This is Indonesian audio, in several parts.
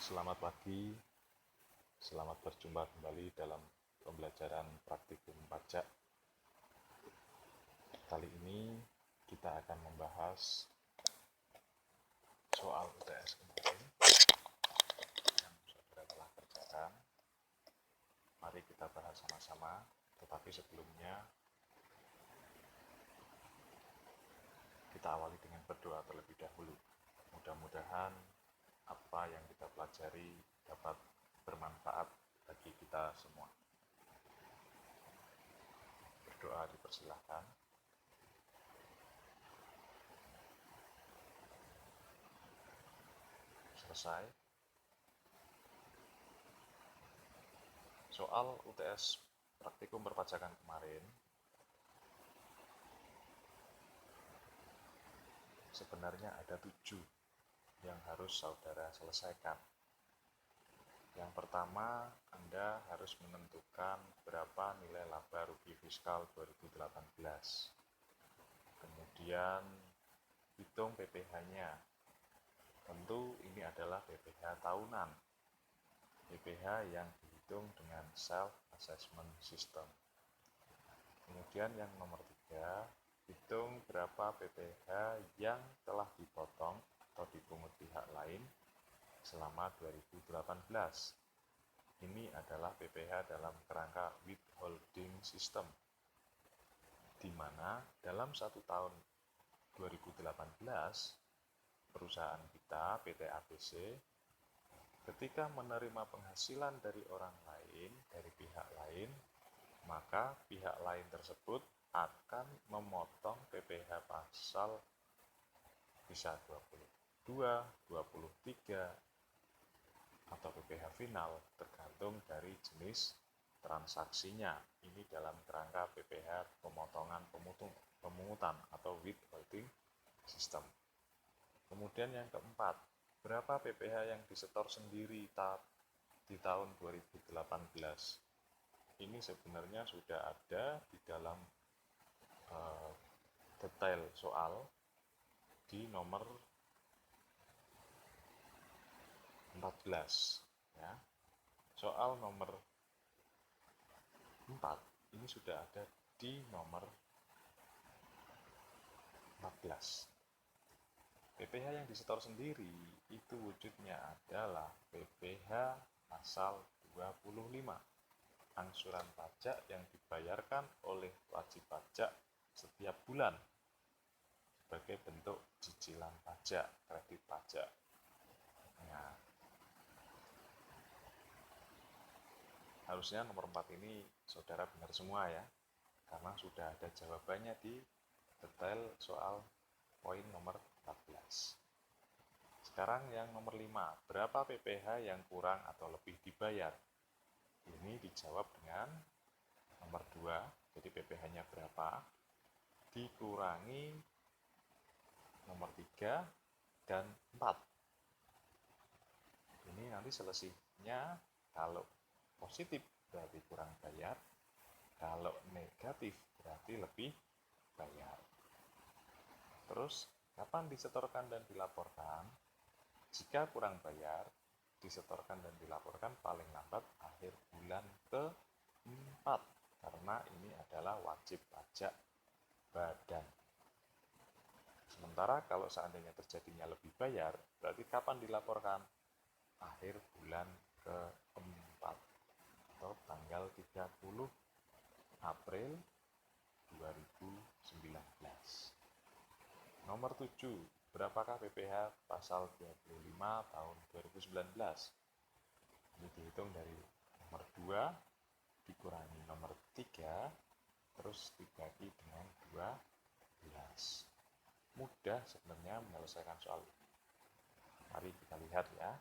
Selamat pagi, selamat berjumpa kembali dalam pembelajaran praktikum pajak. Kali ini kita akan membahas soal UTS kemarin yang saudara telah kerjakan. Mari kita bahas sama-sama, tetapi sebelumnya kita awali dengan berdoa terlebih dahulu. Mudah-mudahan apa yang kita pelajari dapat bermanfaat bagi kita semua. Berdoa dipersilahkan. Selesai. Soal UTS praktikum perpajakan kemarin sebenarnya ada 7 yang harus saudara selesaikan. Yang pertama, Anda harus menentukan berapa nilai laba rugi fiskal 2018. Kemudian hitung PPh-nya. Tentu ini adalah PPh tahunan. PPh yang dihitung dengan self-assessment system. Kemudian yang nomor 3, hitung berapa PPh yang telah dipotong atau dipungut pihak lain selama 2018. Ini adalah PPh dalam kerangka withholding system, di mana dalam 1 tahun 2018, perusahaan kita, PT ABC, ketika menerima penghasilan dari orang lain, dari pihak lain, maka pihak lain tersebut akan memotong PPh pasal bisa 22, 23, atau PPh final tergantung dari jenis transaksinya. Ini dalam kerangka PPh pemotongan pemungutan atau withholding system. Kemudian yang keempat, berapa PPh yang disetor sendiri di tahun 2018? Ini sebenarnya sudah ada di dalam detail soal di nomor 14 ya. Soal nomor 4 ini sudah ada di nomor 14. PPh yang disetor sendiri itu wujudnya adalah PPh pasal 25, angsuran pajak yang dibayarkan oleh wajib pajak setiap bulan sebagai bentuk cicilan pajak, kredit pajak. Nah, harusnya nomor 4 ini saudara benar semua ya, karena sudah ada jawabannya di detail soal poin nomor 14. Sekarang yang nomor 5, berapa PPh yang kurang atau lebih dibayar? Ini dijawab dengan nomor 2, jadi PPh-nya berapa, dikurangi nomor 3 dan 4. Ini nanti selisihnya kalau positif berarti kurang bayar, kalau negatif berarti lebih bayar. Terus, kapan disetorkan dan dilaporkan? Jika kurang bayar, disetorkan dan dilaporkan paling lambat akhir bulan ke-4, karena ini adalah wajib pajak badan. Sementara kalau seandainya terjadinya lebih bayar, berarti kapan dilaporkan? Akhir bulan ke-4 atau tanggal 30 April 2019. Nomor 7, berapakah PPh pasal 25 tahun 2019? Ini dihitung dari nomor 2 dikurangi nomor 3 terus dibagi dengan 12. Mudah sebenarnya menyelesaikan soal ini. Mari kita lihat ya.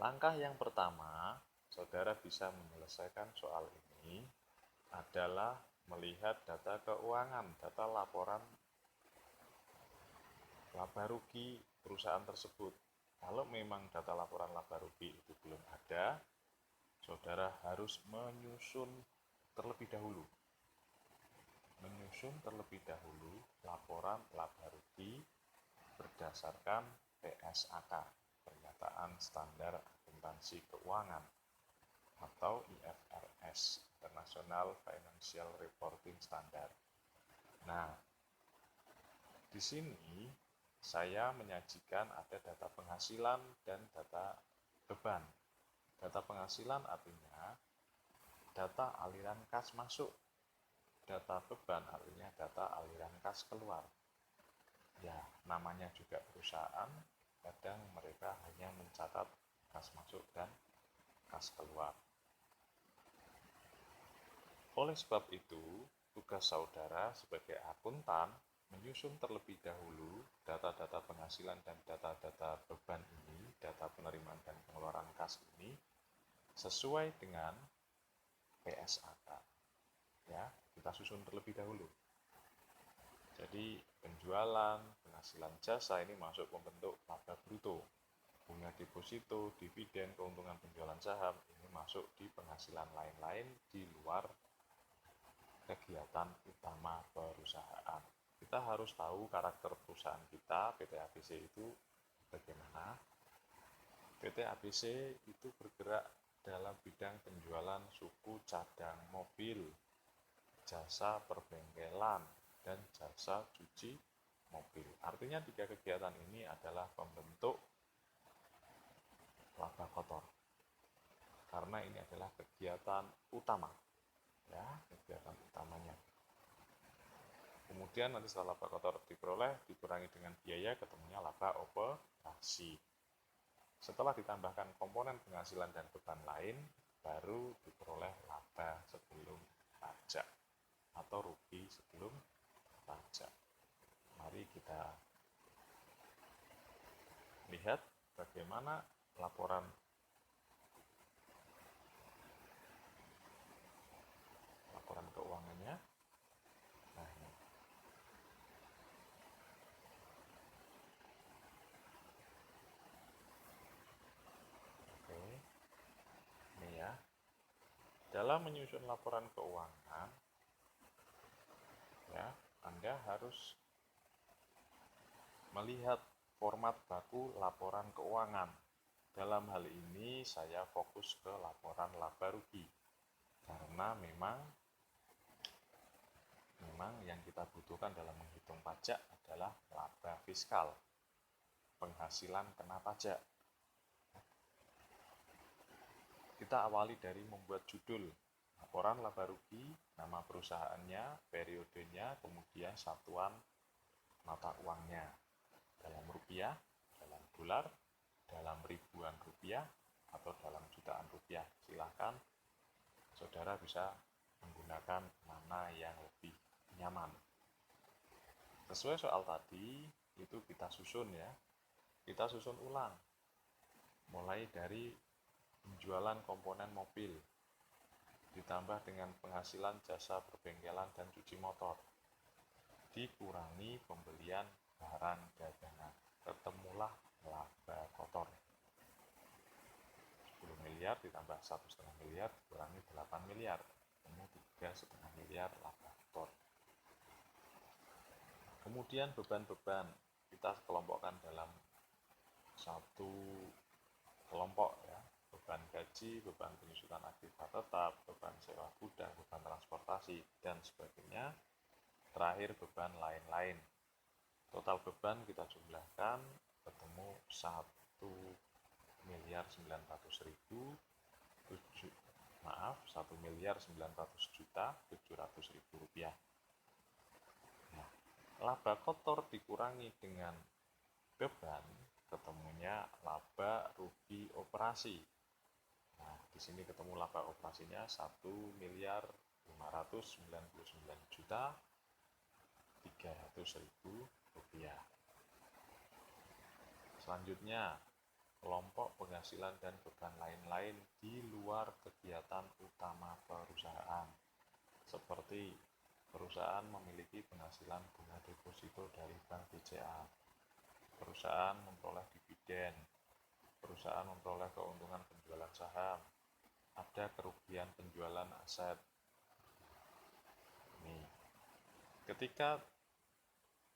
Langkah yang pertama, saudara bisa menyelesaikan soal ini adalah melihat data keuangan, data laporan laba rugi perusahaan tersebut. Kalau memang data laporan laba rugi itu belum ada, saudara harus menyusun terlebih dahulu laporan laba rugi berdasarkan PSAK, Pendataan Standar Akuntansi Keuangan atau IFRS, International Financial Reporting Standard. Nah, di sini saya menyajikan ada data penghasilan dan data beban. Data penghasilan artinya data aliran kas masuk, data beban artinya data aliran kas keluar. Ya, namanya juga perusahaan, kadang mereka hanya mencatat kas masuk dan kas keluar. Oleh sebab itu, tugas saudara sebagai akuntan menyusun terlebih dahulu data-data penghasilan dan data-data beban ini, data penerimaan dan pengeluaran kas ini, sesuai dengan PSAK. Ya, kita susun terlebih dahulu. Jadi penjualan, penghasilan jasa ini masuk membentuk laba bruto. Bunga deposito, dividen, keuntungan penjualan saham ini masuk di penghasilan lain-lain di luar kegiatan utama perusahaan. Kita harus tahu karakter perusahaan kita, PT ABC itu bagaimana. PT ABC itu bergerak dalam bidang penjualan suku cadang mobil, jasa perbengkelan, dan jasa cuci mobil. Artinya 3 kegiatan ini adalah pembentuk laba kotor. Karena ini adalah kegiatan utama. Ya, kegiatan utamanya. Kemudian nanti setelah laba kotor diperoleh, dikurangi dengan biaya, ketemunya laba operasi. Setelah ditambahkan komponen penghasilan dan beban lain, baru diperoleh laba sebelum pajak atau rugi sebelum pajak. Mari kita lihat bagaimana laporan keuangannya. Nah, ini. Oke. Ini ya. Dalam menyusun laporan keuangan, ya, Anda harus melihat format baku laporan keuangan. Dalam hal ini saya fokus ke laporan laba rugi. Karena memang yang kita butuhkan dalam menghitung pajak adalah laba fiskal, penghasilan kena pajak. Kita awali dari membuat judul, laporan laba rugi, nama perusahaannya, periodenya, kemudian satuan mata uangnya, dalam rupiah, dalam dolar, dalam ribuan rupiah, atau dalam jutaan rupiah. Silahkan saudara bisa menggunakan mana yang lebih nyaman. Sesuai soal tadi, itu kita susun ya. Kita susun ulang. Mulai dari penjualan komponen mobil, ditambah dengan penghasilan jasa perbengkelan dan cuci motor, dikurangi pembelian barang dagangan, ketemulah laba kotor. 10 miliar ditambah 1,5 miliar dikurangi 8 miliar, ketemu 3,5 miliar laba kotor. Kemudian beban-beban kita kelompokkan dalam satu kelompok ya, beban gaji, beban penyusutan aktivitas tetap, beban sewa gudang, beban transportasi, dan sebagainya. Terakhir beban lain-lain. Total beban kita jumlahkan, ketemu 1.900.000 rupiah. Nah, laba kotor dikurangi dengan beban, ketemunya laba rugi operasi. Nah, di sini ketemu laba operasinya 1.599.300.000 rupiah. Selanjutnya, kelompok penghasilan dan beban lain-lain di luar kegiatan utama perusahaan. Seperti perusahaan memiliki penghasilan bunga deposito dari Bank BCA, perusahaan memperoleh dividen, perusahaan memperoleh keuntungan penjualan saham, ada kerugian penjualan aset. Ini, ketika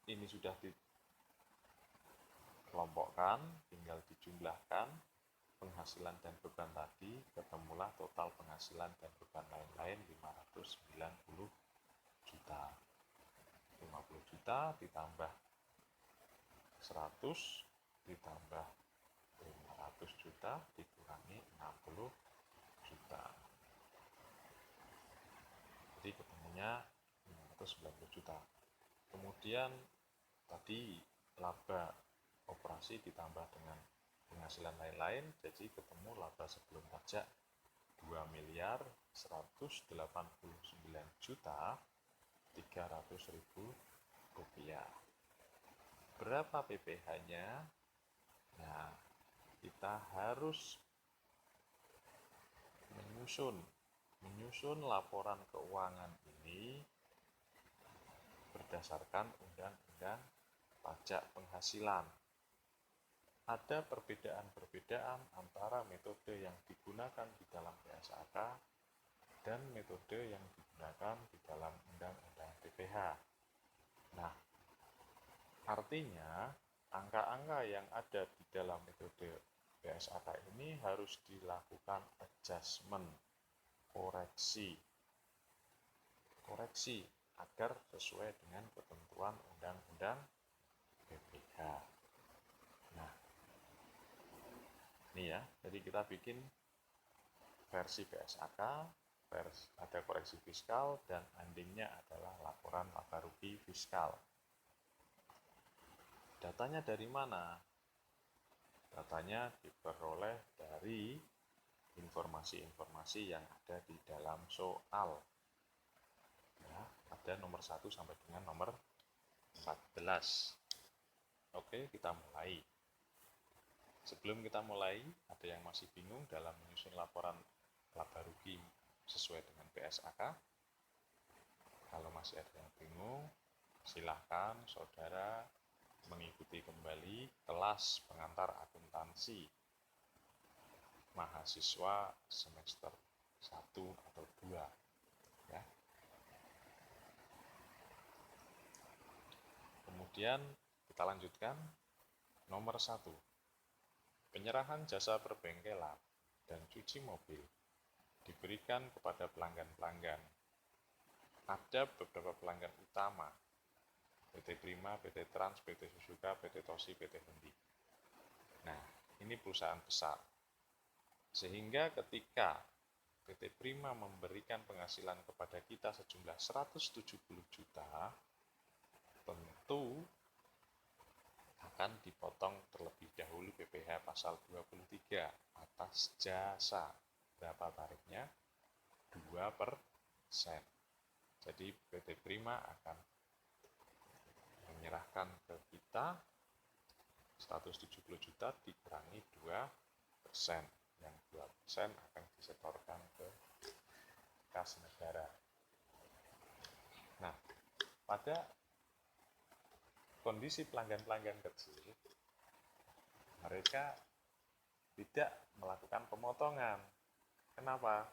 ini sudah dikelompokkan, tinggal Jumlahkan penghasilan dan beban tadi, ketemulah total penghasilan dan beban lain-lain 590 juta. 50 juta ditambah 100 ditambah 500 juta dikurangi 60 juta. Jadi ketemunya 590 juta. Kemudian tadi laba operasi ditambah dengan penghasilan lain-lain, jadi ketemu laba sebelum pajak 2.189.300.000 rupiah. Berapa PPh-nya? Nah, kita harus menyusun laporan keuangan ini berdasarkan Undang-Undang Pajak Penghasilan. Ada perbedaan-perbedaan antara metode yang digunakan di dalam PSAK dan metode yang digunakan di dalam Undang-Undang PPh. Nah, artinya angka-angka yang ada di dalam metode PSAK ini harus dilakukan adjustment, koreksi agar sesuai dengan ketentuan Undang-Undang PPh. Nah, ini ya, jadi kita bikin versi PSAK, ada koreksi fiskal, dan endingnya adalah laporan laba rugi fiskal. Datanya dari mana? Datanya diperoleh dari informasi-informasi yang ada di dalam soal. Ya, ada nomor 1 sampai dengan nomor 14. Oke, kita mulai. Sebelum kita mulai, ada yang masih bingung dalam menyusun laporan laba rugi sesuai dengan PSAK? Kalau masih ada yang bingung, silahkan saudara mengikuti kembali kelas pengantar akuntansi mahasiswa semester 1 atau 2. Ya. Kemudian kita lanjutkan. Nomor 1. Penyerahan jasa perbengkelan dan cuci mobil diberikan kepada pelanggan-pelanggan. Ada beberapa pelanggan utama, PT Prima, PT Trans, PT Suzuka, PT Tosi, PT Hendi. Nah, ini perusahaan besar. Sehingga ketika PT Prima memberikan penghasilan kepada kita sejumlah 170 juta, tentu akan dipotong terlebih dahulu PPh pasal 23 atas jasa. Berapa tarifnya? 2%. Jadi PT Prima akan menyerahkan ke kita 170 juta dikurangi 2%. Yang 2% akan disetorkan ke kas negara. Nah, pada kondisi pelanggan-pelanggan kecil, mereka tidak melakukan pemotongan. Kenapa?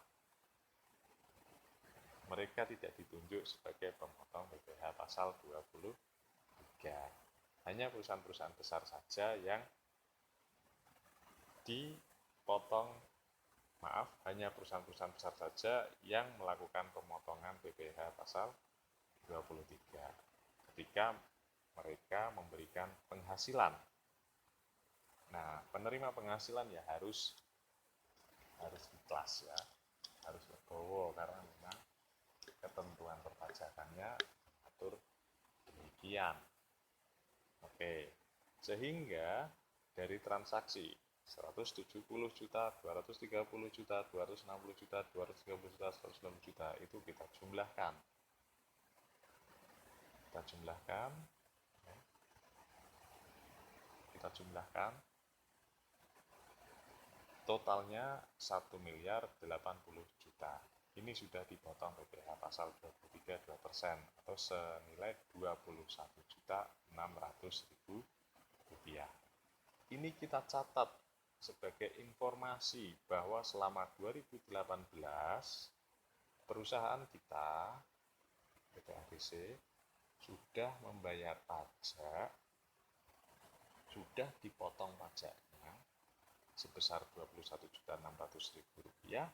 Mereka tidak ditunjuk sebagai pemotong PPh pasal 23. Hanya perusahaan-perusahaan besar saja yang hanya perusahaan-perusahaan besar saja yang melakukan pemotongan PPh pasal 23 ketika mereka memberikan penghasilan. Nah, penerima penghasilan ya harus ikhlas ya, harus legowo karena memang ketentuan perpajakannya atur demikian. Oke, sehingga dari transaksi 170 juta, 230 juta, 260 juta, 230 juta, 190 juta itu kita jumlahkan. Kita jumlahkan totalnya 1.080.000.000. Ini sudah dipotong PPh pasal 23 2% atau senilai 21.600.000 rupiah. Ini kita catat sebagai informasi bahwa selama 2018 perusahaan kita PT ABC sudah membayar pajak, sudah dipotong pajaknya sebesar Rp21.600.000.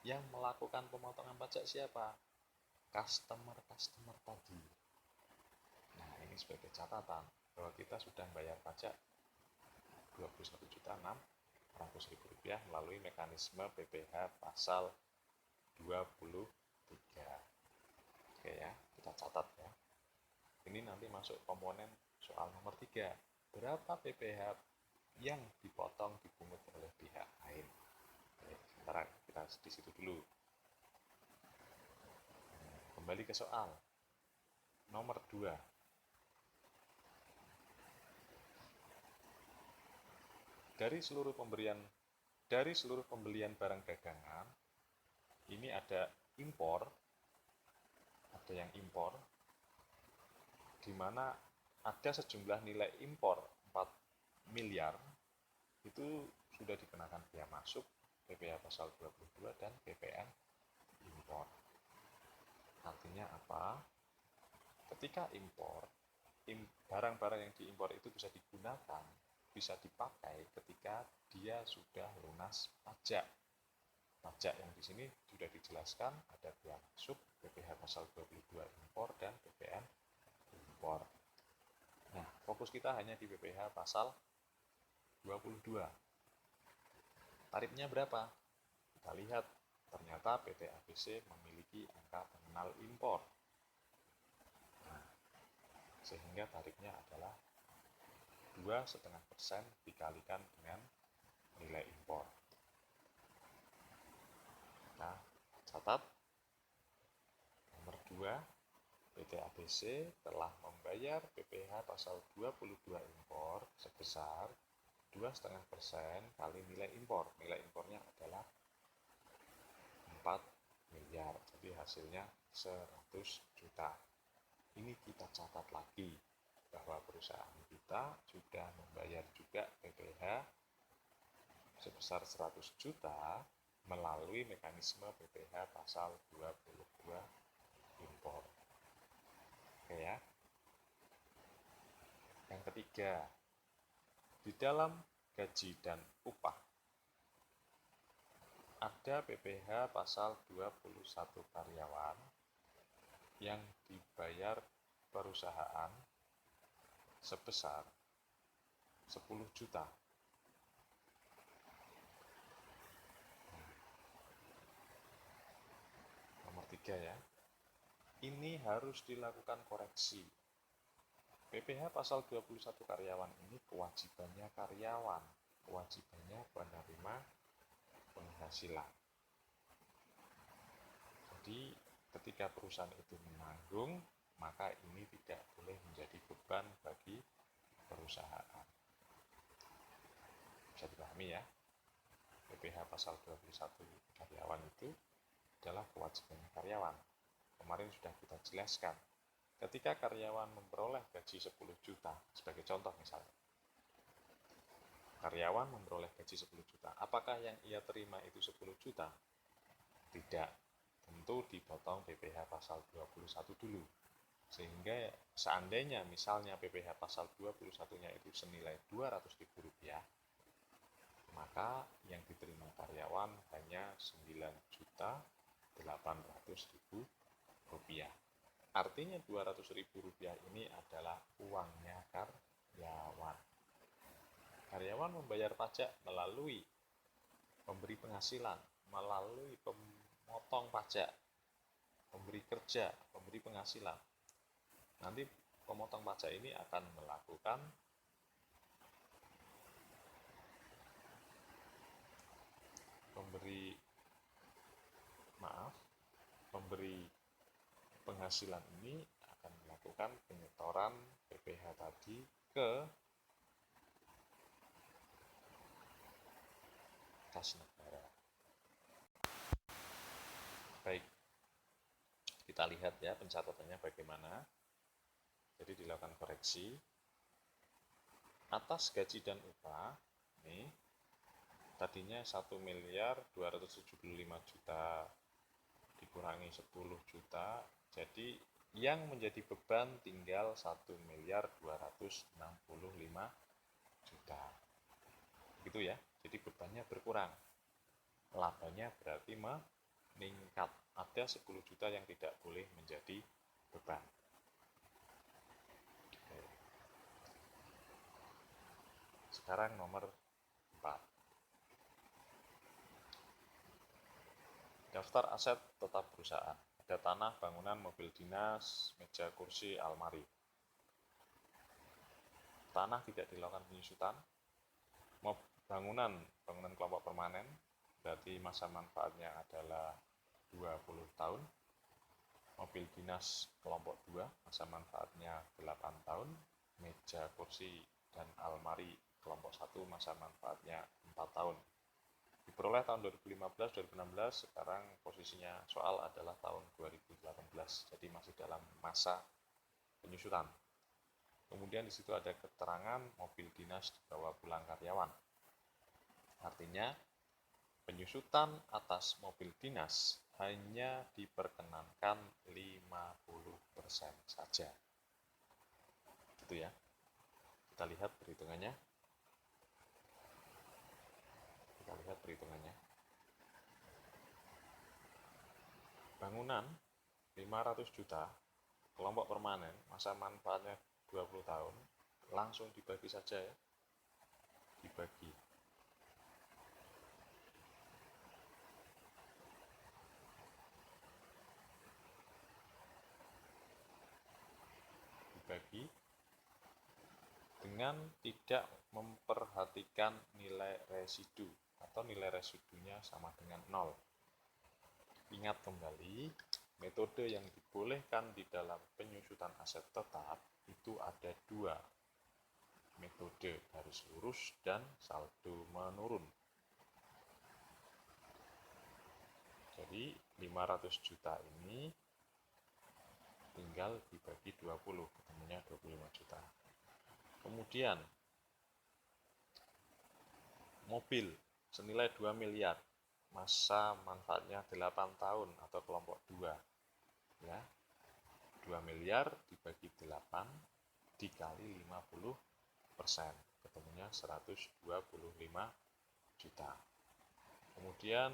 Yang melakukan pemotongan pajak siapa? Customer tadi. Nah, ini sebagai catatan bahwa kita sudah bayar pajak Rp21.600.000 melalui mekanisme PPh pasal 23. Oke ya, kita catat ya. Ini nanti masuk komponen soal nomor 3. Berapa PPh yang dipotong dipungut oleh pihak lain? Oke, sementara kita di situ dulu. Kembali ke soal nomor 2. Dari seluruh pembelian barang dagangan, ini ada impor, ada yang impor, di mana ada sejumlah nilai impor 4 miliar, itu sudah dikenakan bea masuk, PPh pasal 22 dan PPN impor. Artinya apa? Ketika impor, barang-barang yang diimpor itu bisa digunakan, bisa dipakai ketika dia sudah lunas pajak. Pajak yang di sini sudah dijelaskan, ada bea masuk, PPh pasal 22 impor dan PPN impor. Nah, fokus kita hanya di PPh pasal 22. Tarifnya berapa? Kita lihat, ternyata PT ABC memiliki angka pengenal impor. Nah, sehingga tarifnya adalah 2,5% dikalikan dengan nilai impor. Nah, catat nomor 2, PT ABC telah membayar PPh pasal 22 impor sebesar 2,5% kali nilai impor. Nilai impornya adalah 4 miliar, jadi hasilnya 100 juta. Ini kita catat lagi bahwa perusahaan kita sudah membayar juga PPh sebesar 100 juta melalui mekanisme PPh pasal 22 impor. Oke ya. Yang ketiga, di dalam gaji dan upah ada PPh pasal 21 karyawan yang dibayar perusahaan sebesar 10 juta. Nomor 3 ya. Ini harus dilakukan koreksi. PPh pasal 21 karyawan ini kewajibannya karyawan, kewajibannya penerima penghasilan. Jadi ketika perusahaan itu menanggung, maka ini tidak boleh menjadi beban bagi perusahaan. Bisa dipahami ya? PPh pasal 21 karyawan itu adalah kewajibannya karyawan. Kemarin sudah kita jelaskan. Ketika karyawan memperoleh gaji 10 juta, sebagai contoh misalnya, karyawan memperoleh gaji 10 juta, apakah yang ia terima itu 10 juta? Tidak, tentu dipotong PPh pasal 21 dulu. Sehingga seandainya misalnya PPh pasal 21-nya itu senilai Rp200.000, maka yang diterima karyawan hanya Rp9.800.000. Artinya Rp200.000 ini adalah uangnya karyawan. Karyawan membayar pajak melalui pemberi penghasilan, melalui pemotong pajak, pemberi kerja, pemberi penghasilan. Nanti pemotong pajak ini akan melakukan pemberi penghasilan ini akan melakukan penyetoran PPh tadi ke kas negara. Baik, kita lihat ya pencatatannya bagaimana. Jadi dilakukan koreksi. Atas gaji dan upah, ini tadinya 1.275.000.000 dikurangi 10 juta, jadi yang menjadi beban tinggal 1.265.000.000. Gitu ya. Jadi bebannya berkurang. Labanya berarti meningkat. Ada 10 juta yang tidak boleh menjadi beban. Oke. Sekarang nomor 4. Daftar aset tetap perusahaan. Ada tanah, bangunan, mobil dinas, meja, kursi, almari. Tanah tidak dilakukan penyusutan. Bangunan kelompok permanen, berarti masa manfaatnya adalah 20 tahun. Mobil dinas kelompok 2, masa manfaatnya 8 tahun. Meja, kursi, dan almari kelompok 1, masa manfaatnya 4 tahun. Diperoleh tahun 2015-2016, sekarang posisinya soal adalah tahun 2018, jadi masih dalam masa penyusutan. Kemudian di situ ada keterangan mobil dinas dibawa pulang karyawan. Artinya penyusutan atas mobil dinas hanya diperkenankan 50% saja. Gitu ya. Kita lihat perhitungannya. Bangunan 500 juta, kelompok permanen, masa manfaatnya 20 tahun, langsung dibagi saja ya. Dibagi. Dengan tidak memperhatikan nilai residu atau nilai residunya sama dengan 0. Ingat kembali, metode yang dibolehkan di dalam penyusutan aset tetap itu ada 2. Metode garis lurus dan saldo menurun. Jadi 500 juta ini tinggal dibagi 20, ketemunya 25 juta. Kemudian mobil senilai 2 miliar, masa manfaatnya 8 tahun atau kelompok 2. Ya. 2 miliar dibagi 8 dikali 50%, ketemunya 125 juta. Kemudian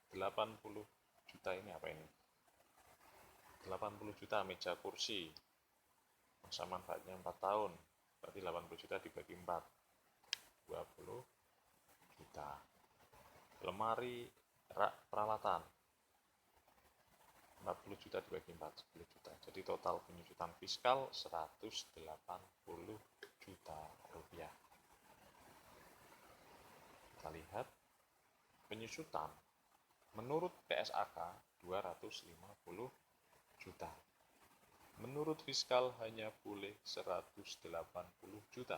80 juta ini apa ini? 80 juta meja kursi, masa manfaatnya 4 tahun, berarti 80 juta dibagi 4, 20 juta. Lemari rak peralatan, 40 juta dibagi 4, 10 juta. Jadi total penyusutan fiskal 180 juta rupiah. Kita lihat penyusutan menurut PSAK 250 juta. Menurut fiskal hanya boleh 180 juta.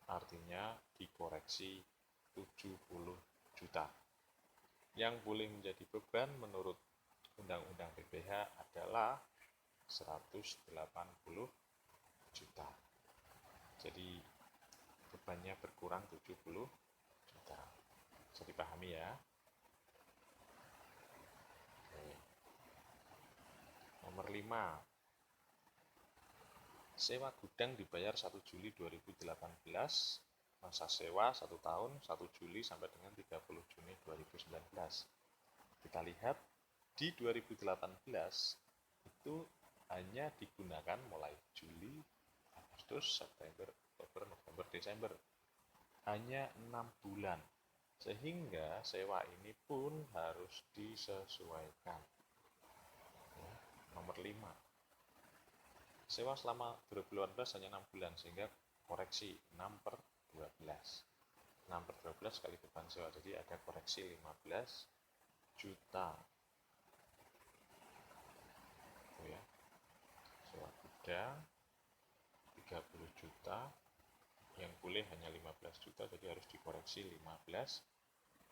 Artinya dikoreksi 70 juta. Yang boleh menjadi beban menurut Undang-Undang PPh adalah 180 juta. Jadi bebannya berkurang 70 juta. Bisa dipahami ya. Oke. Nomor 5. Sewa gudang dibayar 1 Juli 2018, masa sewa 1 tahun 1 Juli sampai dengan 30 Juni 2019. Kita lihat di 2018 itu hanya digunakan mulai Juli, Agustus, September, Oktober, November, Desember. Hanya 6 bulan. Sehingga sewa ini pun harus disesuaikan. Ya, nomor 5. Sewa selama 2018 hanya 6 bulan, sehingga koreksi 6/12. 6/12 kali beban sewa, jadi ada koreksi 15 juta. Itu ya. Sewa gudang 30 juta, yang boleh hanya 15 juta, jadi harus dikoreksi 15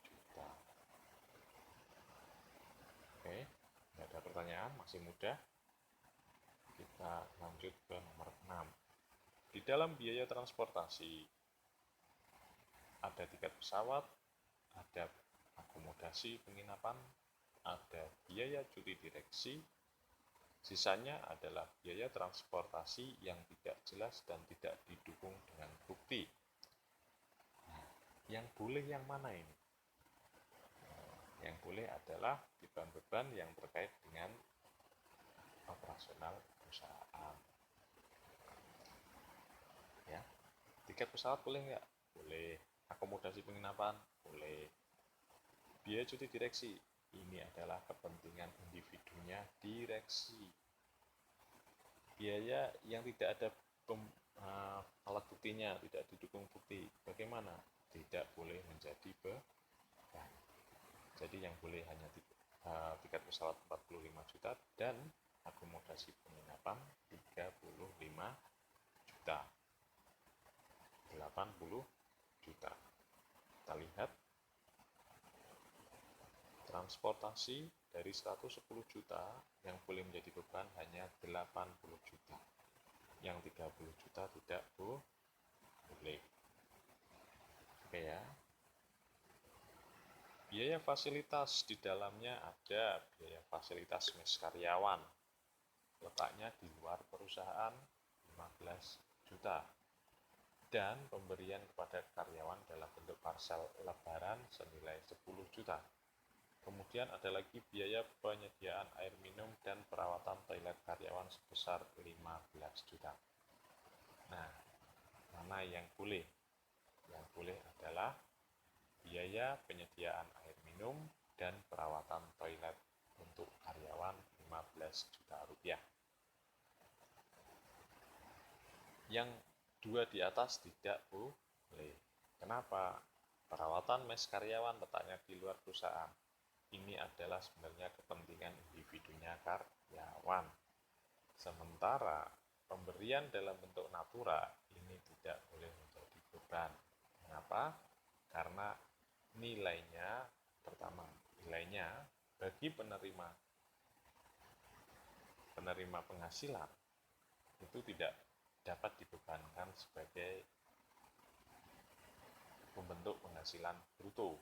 juta. Oke, tidak ada pertanyaan, masih mudah. Kita lanjut ke nomor 6. Di dalam biaya transportasi ada tiket pesawat, ada akomodasi penginapan, ada biaya cuti direksi, sisanya adalah biaya transportasi yang tidak jelas dan tidak didukung dengan bukti. Nah, Yang boleh yang mana ini? Yang boleh adalah beban-beban yang terkait dengan operasional perusahaan. Ya, tiket pesawat boleh nggak? Boleh. Akomodasi penginapan? Boleh. Biaya cuti direksi? Ini adalah kepentingan individunya direksi. Biaya yang tidak ada alat buktinya, tidak didukung bukti, bagaimana? Tidak boleh menjadi beban. Jadi yang boleh hanya tiket pesawat 45 juta dan akomodasi penginapan 35 juta. 80 juta. Kita lihat transportasi dari 110 juta yang boleh menjadi beban hanya 80 juta. Yang 30 juta tidak boleh. Oke ya. Biaya fasilitas di dalamnya ada biaya fasilitas mes karyawan. Letaknya di luar perusahaan 15 juta. Dan pemberian kepada karyawan dalam bentuk parsel lebaran senilai 10 juta. Kemudian ada lagi biaya penyediaan air minum dan perawatan toilet karyawan sebesar 15 juta. Nah, mana yang boleh? Yang boleh adalah biaya penyediaan air minum dan perawatan toilet untuk karyawan 15 juta rupiah. Yang dua di atas tidak boleh. Kenapa? Perawatan mes karyawan letaknya di luar perusahaan. Ini adalah sebenarnya kepentingan individunya karyawan. Sementara pemberian dalam bentuk natura ini tidak boleh menjadi beban. Mengapa? Karena nilainya, pertama, nilainya bagi penerima penghasilan itu tidak dapat dibebankan sebagai pembentuk penghasilan bruto.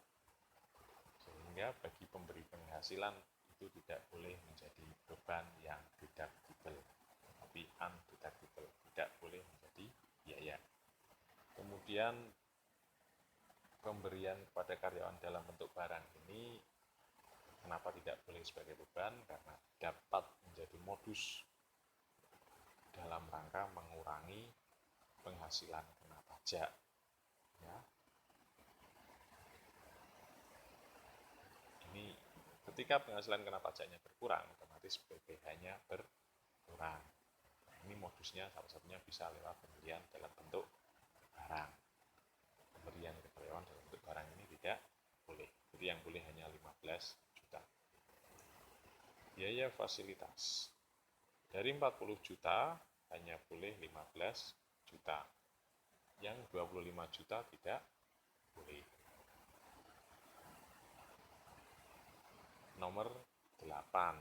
Sehingga bagi pemberi penghasilan itu tidak boleh menjadi beban yang deductible, tapi undeductible, tidak boleh menjadi biaya. Kemudian pemberian kepada karyawan dalam bentuk barang ini kenapa tidak boleh sebagai beban? Karena dapat menjadi modus dalam rangka mengurangi penghasilan kena pajak. Ya. Ini ketika penghasilan kena pajaknya berkurang, otomatis PPh-nya berkurang. Nah, ini modusnya salah satunya bisa lewat pemberian dalam bentuk barang. Pemberian ke karyawan dalam bentuk barang ini tidak boleh. Jadi yang boleh hanya 15 juta. Biaya fasilitas. Dari 40 juta hanya boleh 15 juta. Yang 25 juta tidak boleh. Nomor 8.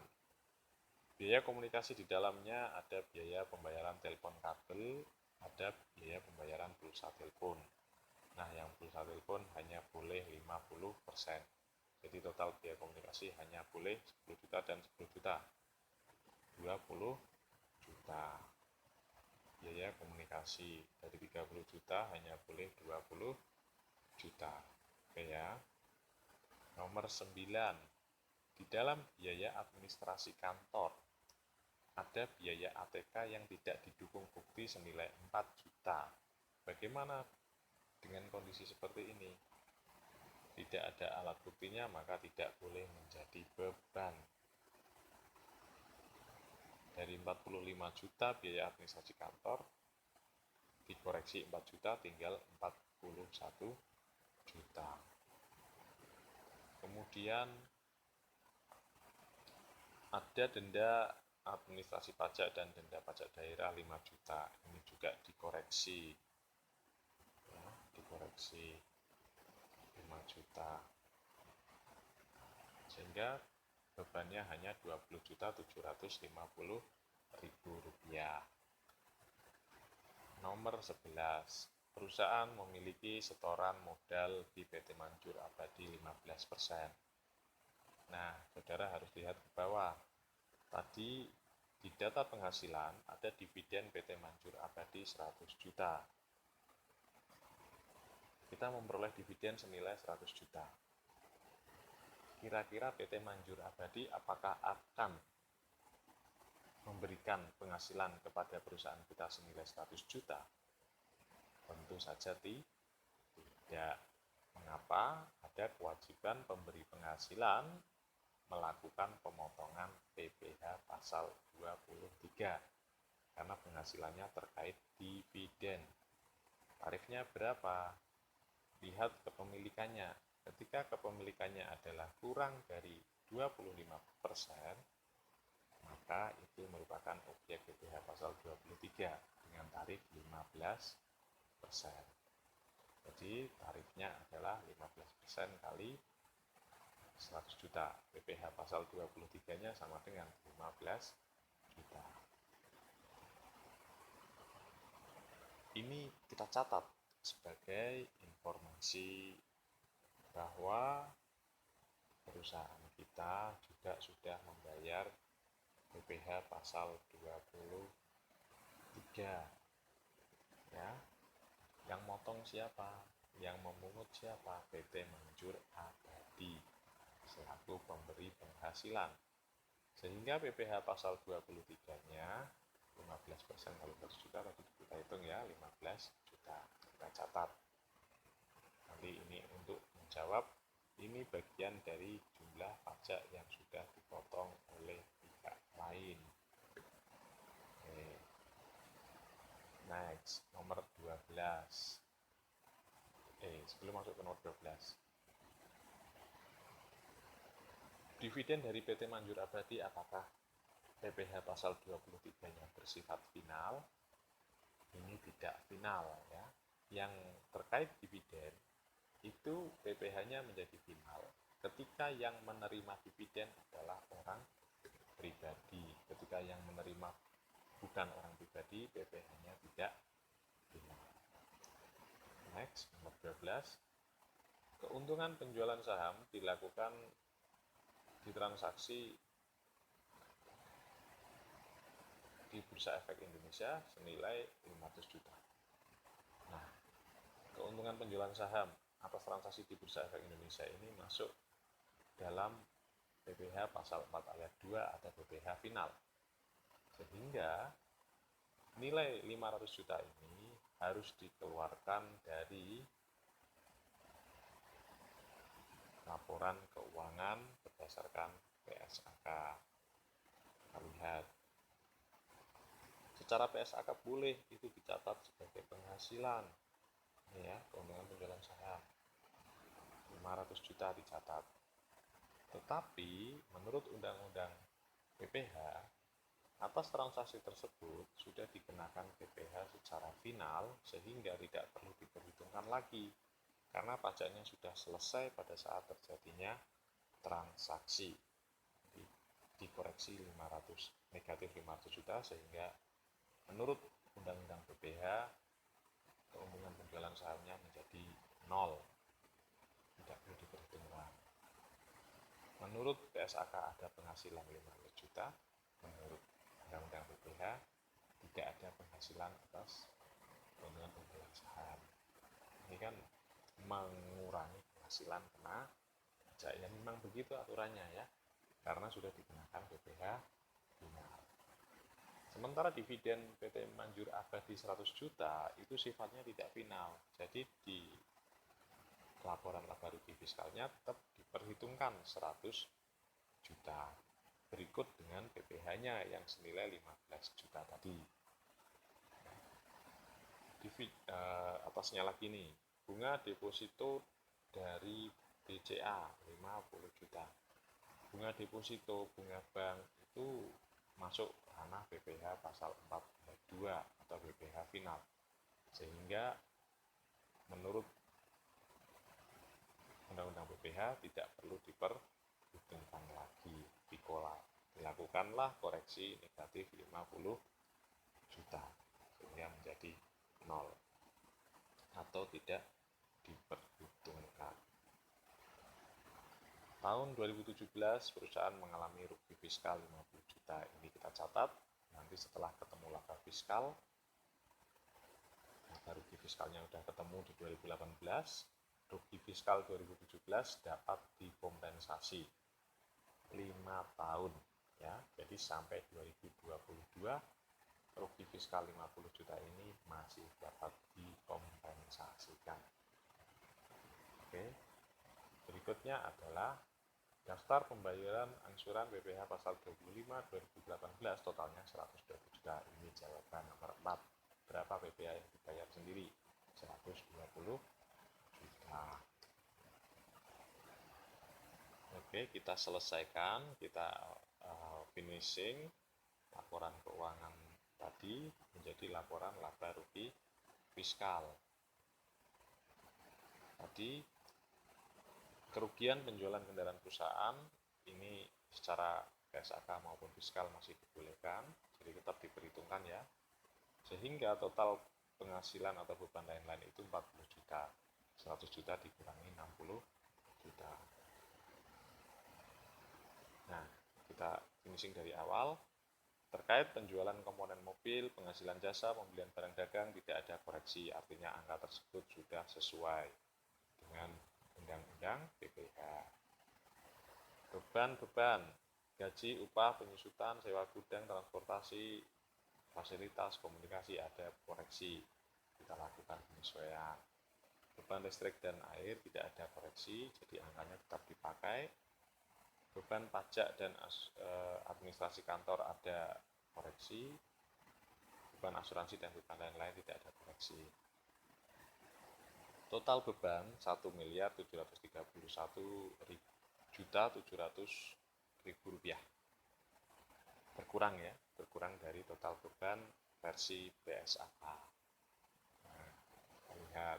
Biaya komunikasi di dalamnya ada biaya pembayaran telepon kabel, ada biaya pembayaran pulsa telepon. Nah, yang pulsa telepon hanya boleh 50%. Jadi total biaya komunikasi hanya boleh 10 juta dan 10 juta. 20 juta. Biaya komunikasi dari 30 juta hanya boleh 20 juta. Oke ya. Nomor 9. Di dalam biaya administrasi kantor ada biaya ATK yang tidak didukung bukti senilai 4 juta. Bagaimana dengan kondisi seperti ini? Tidak ada alat buktinya, maka tidak boleh menjadi beban. Dari 45 juta biaya administrasi kantor, dikoreksi 4 juta, tinggal 41 juta. Kemudian ada denda administrasi pajak dan denda pajak daerah 5 juta. Ini juga dikoreksi. Ya, dikoreksi 5 juta. Sehingga bebannya hanya 20.750.000 rupiah. Nomor 11. Perusahaan memiliki setoran modal di PT Manjur Abadi 15%. Nah, saudara harus lihat ke bawah. Tadi di data penghasilan ada dividen PT Manjur Abadi 100 juta. kita memperoleh dividen senilai 100 juta. Kira-kira PT Manjur Abadi apakah akan memberikan penghasilan kepada perusahaan kita senilai 100 juta? Tentu saja tidak. Mengapa? Ada kewajiban pemberi penghasilan melakukan pemotongan PPh pasal 23 karena penghasilannya terkait dividen. Tarifnya berapa? Lihat kepemilikannya. Ketika kepemilikannya adalah kurang dari 25%, maka itu merupakan objek PPh pasal 23 dengan tarif 15%. Jadi tarifnya adalah 15% kali 100 juta. PPh pasal 23-nya sama dengan 15 juta. Ini kita catat sebagai informasi bahwa perusahaan kita juga sudah membayar PPh pasal 23. Ya. Yang motong siapa? Yang memungut siapa? PT Manjur Abadi selaku pemberi penghasilan. Sehingga PPh pasal 23-nya 15% kali 100 juta, tadi kita hitung ya, 15 juta. Kita catat. Nanti ini untuk menjawab, ini bagian dari jumlah pajak yang sudah dipotong oleh pihak lain. Oke. Next, nomor 12. Sebelum masuk ke nomor 12. Dividen dari PT Manjur Abadi apakah PPh pasal 23-nya bersifat final? Ini tidak final ya. Yang terkait dividen itu PPh-nya menjadi final ketika yang menerima dividen adalah orang pribadi. Ketika yang menerima bukan orang pribadi, PPh-nya tidak final. Next, nomor 12. Keuntungan penjualan saham dilakukan di transaksi di Bursa Efek Indonesia senilai 500 juta. Nah, keuntungan penjualan saham atas transaksi di Bursa Efek Indonesia ini masuk dalam PPh pasal 4 ayat 2 atau PPh final. Sehingga nilai 500 juta ini harus dikeluarkan dari laporan keuangan berdasarkan PSAK. Kita lihat. Secara PSAK boleh itu dicatat sebagai penghasilan. Ini ya, keuntungan penjualan saham. 500 juta dicatat. Tetapi menurut Undang-Undang PPh, atas transaksi tersebut sudah dikenakan PPh secara final sehingga tidak perlu diperhitungkan lagi karena pajaknya sudah selesai pada saat terjadinya transaksi. Dikoreksi negatif 500 juta sehingga menurut Undang-Undang PPh keuntungan penjualan sahamnya menjadi 0. Tidak perlu diperhitungkan. Menurut PSAK ada penghasilan 500 juta, menurut Undang-Undang PPh tidak ada penghasilan atas keuntungan penjualan saham. Ini kan mengurangi penghasilan kena pajak. Ya memang begitu aturannya ya, karena sudah dikenakan PPh final. Sementara dividen PT Manjur Abadi 100 juta itu sifatnya tidak final. Jadi di laporan laba rugi fiskalnya tetap diperhitungkan 100 juta. Berikut dengan PPh-nya yang senilai 15 juta tadi. Atasnya lagi nih, bunga deposito dari BCA 50 juta. Bunga deposito, bunga bank itu masuk ranah PPh pasal 4 ayat 2 atau PPh final. Sehingga menurut Undang-Undang PPh tidak perlu diperhitungkan lagi, dilakukanlah koreksi negatif 50 juta sehingga menjadi 0 atau tidak diperhitungkan. Tahun 2017 perusahaan mengalami rugi fiskal 50 juta. Ini kita catat, nanti setelah ketemu laba fiskal Nah, rugi fiskalnya udah ketemu di 2018, rugi fiskal 2017 dapat dikompensasi 5 tahun ya. Jadi sampai 2022 rugi fiskal 50 juta ini masih dapat dikompensasikan. Oke. Berikutnya adalah daftar pembayaran angsuran BPH pasal 25 2018 totalnya 120 juta. Ini jawaban nomor 4. Berapa BPH yang dibayar sendiri? 120 juta. Oke, kita selesaikan, kita finishing laporan keuangan tadi menjadi laporan laba rugi fiskal. Tadi kerugian penjualan kendaraan perusahaan ini secara PSAK maupun fiskal masih dibolehkan, jadi tetap diperhitungkan ya. Sehingga total penghasilan atau beban lain-lain itu 40 juta. 100 juta dikurangi 60 juta. Nah, kita finishing dari awal. Terkait penjualan komponen mobil, penghasilan jasa, pembelian barang dagang tidak ada koreksi, artinya angka tersebut sudah sesuai dengan Undang-Undang BPH. Beban-beban, gaji, upah, penyusutan, sewa gudang, transportasi, fasilitas, komunikasi ada koreksi, kita lakukan penyesuaian. Beban listrik dan air tidak ada koreksi, jadi angkanya tetap dipakai. Beban pajak dan administrasi kantor ada koreksi. Beban asuransi dan beban lain-lain tidak ada koreksi. Total beban 1.731.700.000 rupiah. Berkurang ya, berkurang dari total beban versi PSAK. Nah, lihat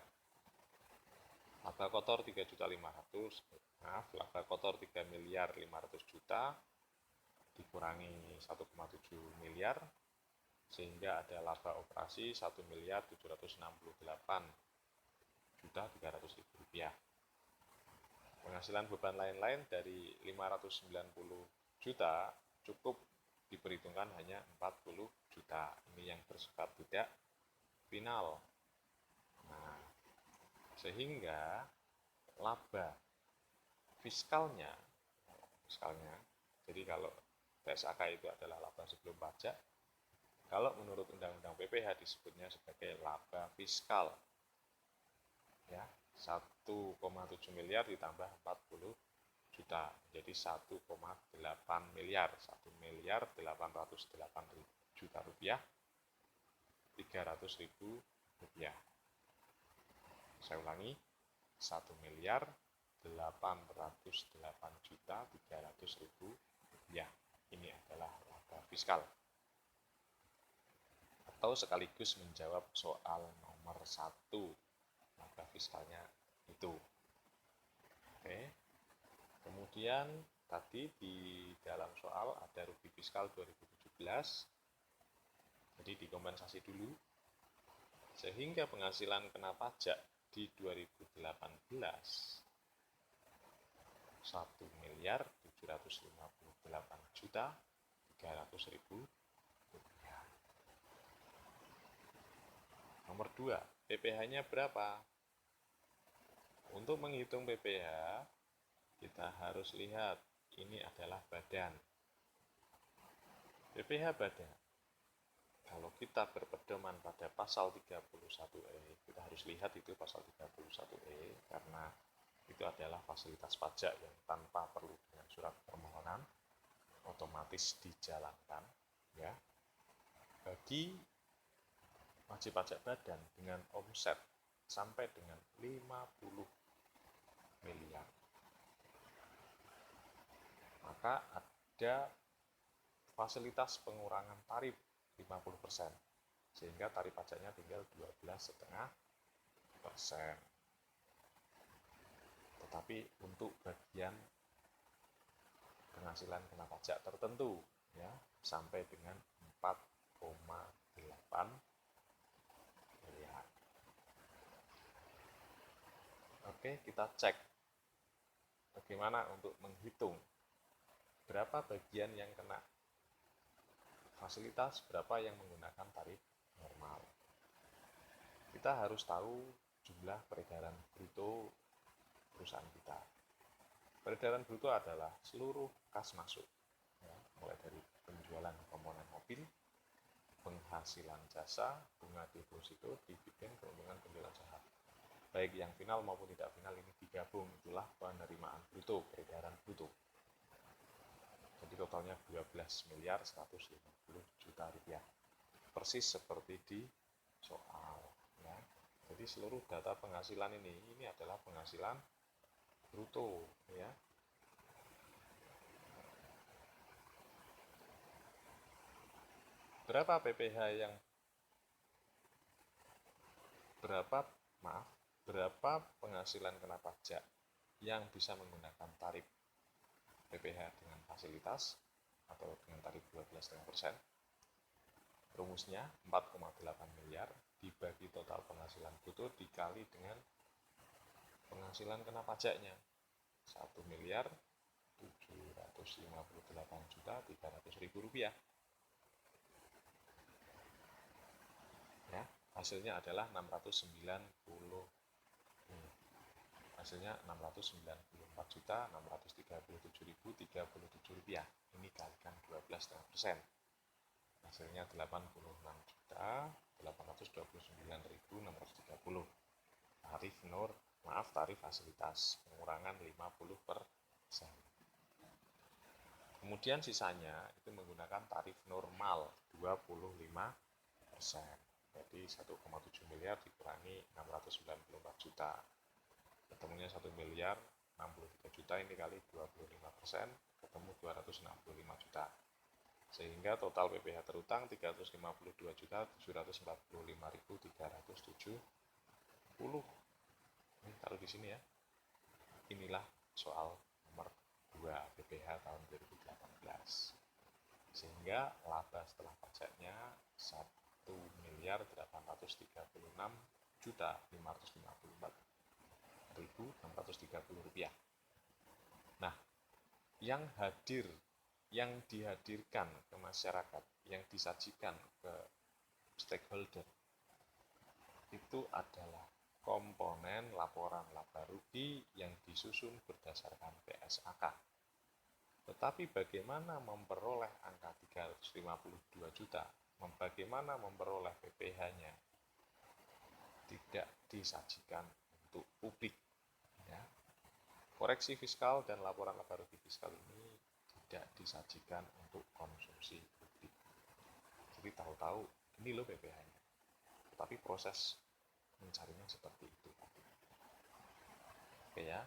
laba kotor 3.500.000, laba kotor 3.500.000.000 dikurangi 1,7 miliar sehingga ada laba operasi 1.768.300.000 rupiah. Penghasilan beban lain-lain dari 590 juta cukup diperhitungkan hanya 40 juta. Ini yang bersifat tidak final. Nah, sehingga laba fiskalnya, jadi kalau PSAK itu adalah laba sebelum pajak, kalau menurut Undang-Undang PPH disebutnya sebagai laba fiskal. Ya, 1,7 miliar ditambah 40 juta, jadi 1,8 miliar, 1.808.000 juta rupiah, 300.000 rupiah. Saya ulangi, 1.808.300.000 rupiah. Ini adalah laba fiskal. Atau sekaligus menjawab soal nomor 1, laba fiskalnya itu. Oke. Kemudian tadi di dalam soal ada rugi fiskal 2017. Jadi dikompensasi dulu. Sehingga penghasilan kena pajak di 2018 1.758.300.000 rupiah. Nomor 2, PPH-nya berapa? Untuk menghitung PPH, kita harus lihat ini adalah badan. PPH badan. Kalau kita berpedoman pada pasal 31E, kita harus lihat itu pasal 31E karena itu adalah fasilitas pajak yang tanpa perlu dengan surat permohonan otomatis dijalankan ya. Bagi wajib pajak badan dengan omset sampai dengan 50 miliar, maka ada fasilitas pengurangan tarif 50%, sehingga tarif pajaknya tinggal 12,5%. Tetapi untuk bagian penghasilan kena pajak tertentu ya sampai dengan 4,8 miliar. Oke, kita cek bagaimana untuk menghitung berapa bagian yang kena fasilitas, berapa yang menggunakan tarif normal. kita harus tahu jumlah peredaran bruto perusahaan kita. Peredaran bruto adalah seluruh kas masuk, ya, mulai dari penjualan komponen mobil, penghasilan jasa, bunga deposito, dividen, keuntungan penjualan saham. Baik yang final maupun tidak final ini digabung, itulah penerimaan bruto, peredaran bruto. Jadi totalnya 12 miliar 150 juta rupiah. Persis seperti di soal, ya. Jadi seluruh data penghasilan ini adalah penghasilan bruto, ya. Berapa PPh yang berapa penghasilan kena pajak yang bisa menggunakan tarif PPh dengan fasilitas atau dengan tarif 12,5%. Rumusnya 4,8 miliar dibagi total penghasilan bruto dikali dengan penghasilan kena pajaknya 1 miliar 758 juta 300 ribu rupiah. Ya, hasilnya adalah 694 juta 637.037 rupiah. Ini kalikan 12,5%. Hasilnya 86 juta 829.630. Tarif fasilitas pengurangan 50%. Kemudian sisanya itu menggunakan tarif normal 25%. Jadi 1,7 miliar dikurangi 694 juta. Ketemunya 1 miliar 63 juta, ini kali 25%, ketemu 265 juta. Sehingga total PPh terutang 352.745.370. Ini taruh di sini ya. Inilah soal nomor 2 PPh tahun 2018. Sehingga laba setelah pajaknya 1.336.554.630 rupiah. Nah, yang dihadirkan ke masyarakat, yang disajikan ke stakeholder itu adalah komponen laporan laba rugi yang disusun berdasarkan PSAK. Tetapi bagaimana memperoleh angka 352 juta, bagaimana memperoleh PPh-nya, tidak disajikan untuk publik. Ya. Koreksi fiskal dan laporan laba rugi fiskal ini tidak disajikan untuk konsumsi publik. Jadi tahu-tahu ini loh PPh-nya, tetapi proses mencarinya seperti itu. Oke ya,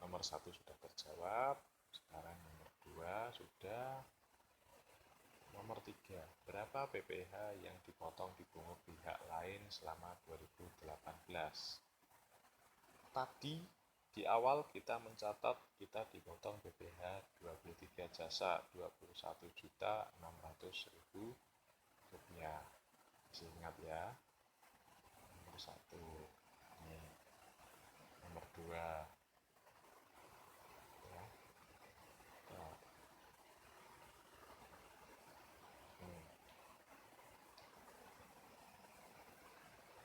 nomor 1 sudah terjawab. Sekarang nomor 2 sudah. Nomor 3, berapa PPh yang dipotong dipungut pihak lain selama 2018? Tadi di awal kita mencatat kita dipotong PPh 23 jasa 21.600.000 rupiah. Masih ingat ya? Nomor 1. Ini. Nomor 2. Ya.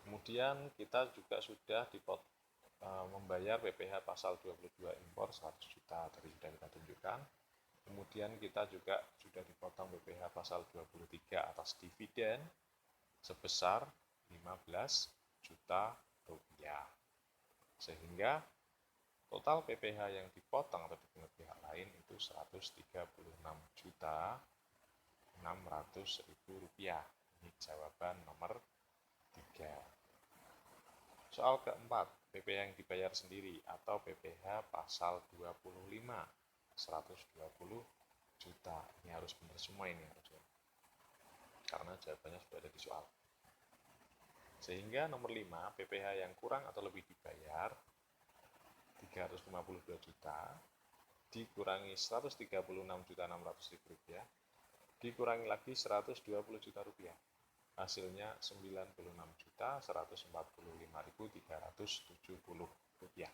Kemudian kita juga sudah membayar PPh pasal 22 impor 100 juta, tadi sudah kita tunjukkan. Kemudian kita juga sudah dipotong PPh pasal 23 atas dividen sebesar 15 juta rupiah. Sehingga total PPh yang dipotong atau dipungut pihak lain itu 136 juta 600.000 rupiah. Ini jawaban nomor 3. Soal keempat, PPh yang dibayar sendiri atau PPh pasal 25, 120 juta. Ini harus benar semua ini harusnya. Karena jawabannya sudah ada di soal. Sehingga nomor 5, PPh yang kurang atau lebih dibayar 352 juta dikurangi 136.600.000 rupiah dikurangi lagi 120 juta rupiah. Hasilnya 96.145.370 rupiah.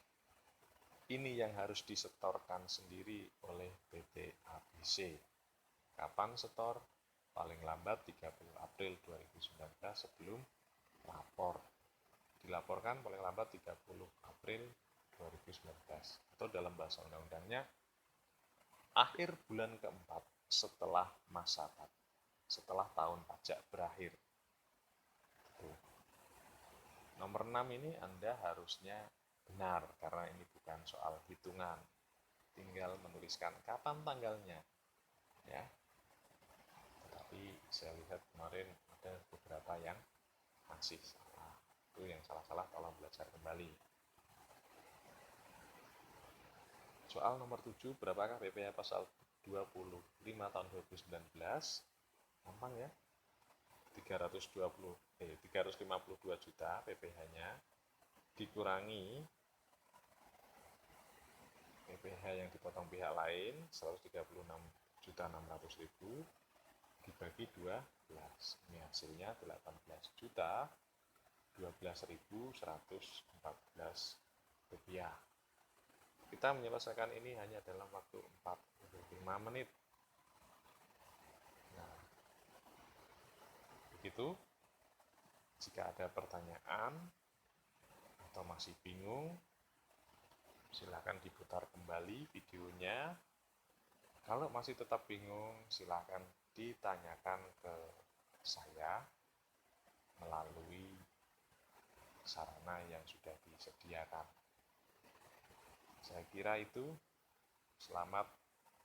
Ini yang harus disetorkan sendiri oleh PT ABC. Kapan setor? Paling lambat 30 April 2019 sebelum lapor. dilaporkan paling lambat 30 April 2019 atau dalam bahasa undang-undangnya akhir bulan keempat setelah setelah tahun pajak berakhir. Nomor 6 ini Anda harusnya benar karena ini bukan soal hitungan. Tinggal menuliskan kapan tanggalnya. Ya. Tetapi saya lihat kemarin ada beberapa yang masih salah. Itu yang salah-salah tolong belajar kembali. Soal nomor 7, berapakah PPh pasal 25 tahun 2019? Gampang ya. 352 juta PPh-nya dikurangi PPh yang dipotong pihak lain 136.600.000 dibagi 12. Ini hasilnya 18 juta 12.114 rupiah. Kita menyelesaikan ini hanya dalam waktu 45 menit. Nah, begitu. Jika ada pertanyaan atau masih bingung, silakan diputar kembali videonya. Kalau masih tetap bingung, silakan ditanyakan ke saya melalui sarana yang sudah disediakan. Saya kira itu. Selamat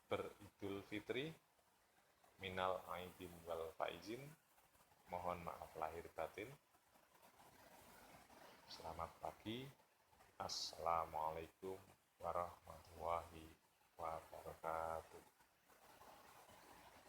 beridul fitri. Minal aidin wal faizin. Mohon maaf lahir batin. Selamat pagi. Assalamualaikum warahmatullahi wabarakatuh.